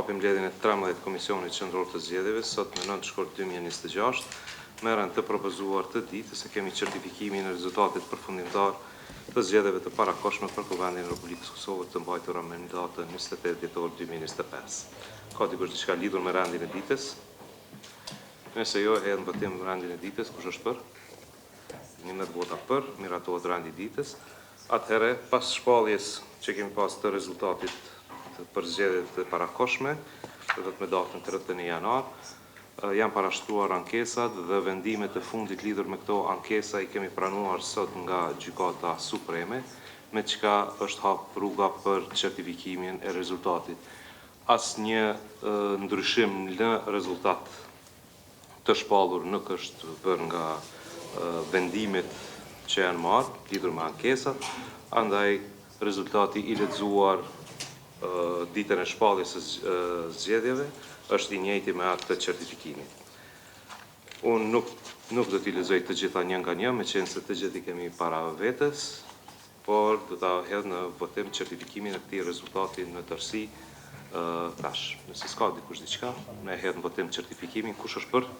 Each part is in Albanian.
përhapim mbledhjen e 13 Komisionit Qendror të Zgjedhjeve sot në 9 shkurt 2026. Merren të propozuar të ditës se kemi certifikimin e rezultatit përfundimtar të zgjedhjeve të parakohshme për Kuvendin e Republikës Kosovës të mbajtura me datën 28 dhjetor 2025. Ka dikush diçka lidhur me rendin e ditës? Nëse jo, hedh në votim rendin e ditës. Kush është për? 11 vota për, miratohet rendi i ditës. Atëherë, pas shpalljes që kemi pas të rezultatit për zgjedhjet e parakohshme, me datën 31 janar, janë parashtruar ankesat dhe vendimet e fundit lidhur me këto ankesa i kemi pranuar sot nga Gjykata Supreme, me çka është hap rruga për certifikimin e rezultatit. Asnjë ndryshim në rezultat të shpallur nuk është bërë nga vendimet që janë marrë lidhur me ankesat, andaj rezultati i lexuar ditën e shpalljes së zgjedhjeve është i njëjti me atë të certifikimit. Unë nuk do t'i lexoj të gjitha një nga një, meqense se të gjithë i kemi para vetes, por do ta hedh në votim certifikimin e këtij rezultati në tërësi tash. Nëse s'ka dikush diçka, ne hedh në votim certifikimin. Kush është për?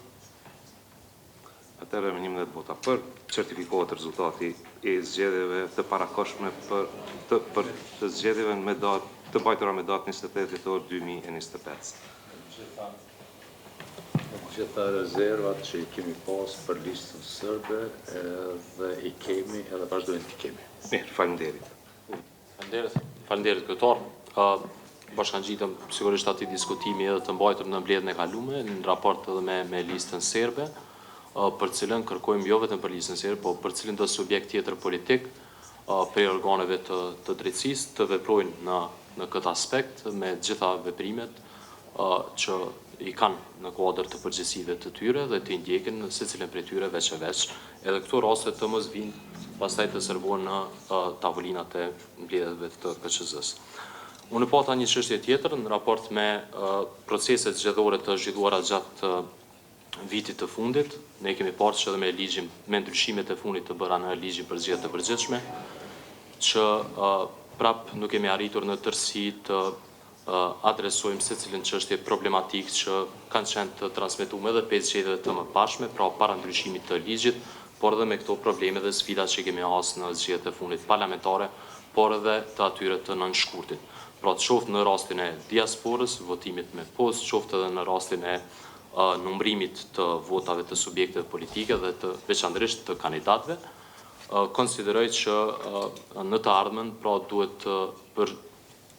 Atëherë me 11 vota për, certifikohet rezultati i zgjedhjeve të parakohshme për të zgjedhjeve me datë të mbajtura me datë 28 dhjetor 2025. Gjitha rezervat që i kemi pas për listën serbe dhe i kemi edhe vazhdojnë të kemi. Mirë, faleminderit. Faleminderit kryetar. Bashkangjitëm sigurisht aty diskutimi edhe të mbajtur në mbledhjen e kaluar në raport edhe me listën serbe, për cilën kërkojmë jo vetëm për listën serbe, por për cilën do subjekt tjetër politik prej organeve të drejtësisë të veprojnë në këtë aspekt me gjitha veprimet që i kanë në kuadër të përgjegjësive të tyre dhe të ndjekin secilin prej tyre veç e veç, edhe këto raste të mos vinë pastaj të servohen në tavolinat e mbledhjeve të KQZ-s. Unë pata një çështje tjetër në raport me proceset zgjedhore të zhvilluara gjatë vitit të fundit. Ne kemi parë që edhe me ndryshimet e fundit të bëra në ligjin për zgjedhjet të përgjithshme, që prap nuk kemi arritur në tërësi të adresojmë secilin çështje problematik që kanë qenë të transmetuar edhe 5 zgjedhjeve të mëparshme, pra para ndryshimit të ligjit, por edhe me këto probleme dhe sfidat që kemi hasur në zgjedhjet e fundit parlamentare, por edhe të atyre të nënshkurtit. Pra të qoftë në rastin e diasporës, votimit me postë, qoftë edhe në rastin e numërimit të votave të subjekteve politike dhe të veçanërisht të kandidatëve, konsideroj që në të ardhmen pra duhet për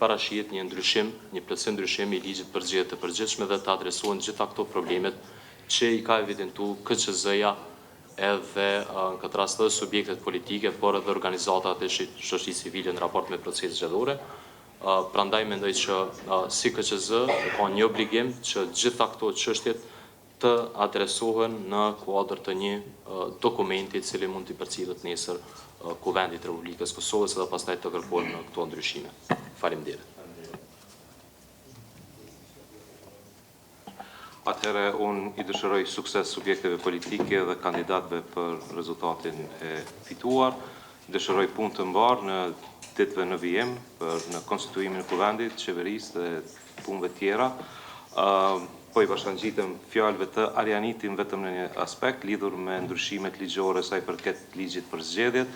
parashihet një ndryshim, një plotësim ndryshim i ligjit për zgjedhjet të përgjithshme dhe të adresohen gjitha këto problemet që i ka evidentuar KQZ-ja edhe në këtë rast edhe subjektet politike, por edhe organizatat e shoqërisë civile në raport me proceset zgjedhore. Prandaj mendoj që si KQZ ka një obligim që gjitha këto çështjet të adresohen në kuadër të një dokumenti i cili mund të përcjellet nesër Kuvendit të Republikës Kosovës dhe pastaj të kërkohen në këto ndryshime. Faleminderit. Atëherë unë i dëshiroj sukses subjekteve politike dhe kandidatëve për rezultatin e fituar. Dëshiroj punë të mbarë në ditëve në vijim në konstituimin e Kuvendit, qeverisë dhe punëve tjera. Po i bashkangjitëm fjalëve të Arianitin vetëm në një aspekt lidhur me ndryshimet ligjore sa i përket ligjit për zgjedhjet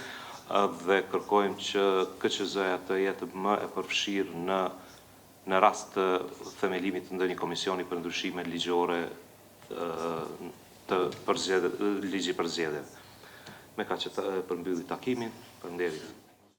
dhe kërkojmë që KQZ-ja të jetë më e përfshirë në rast të themelimit të ndonjë komisioni për ndryshime ligjore të ligjit për zgjedhjet. Me kaq që përmbylli takimin, faleminderit.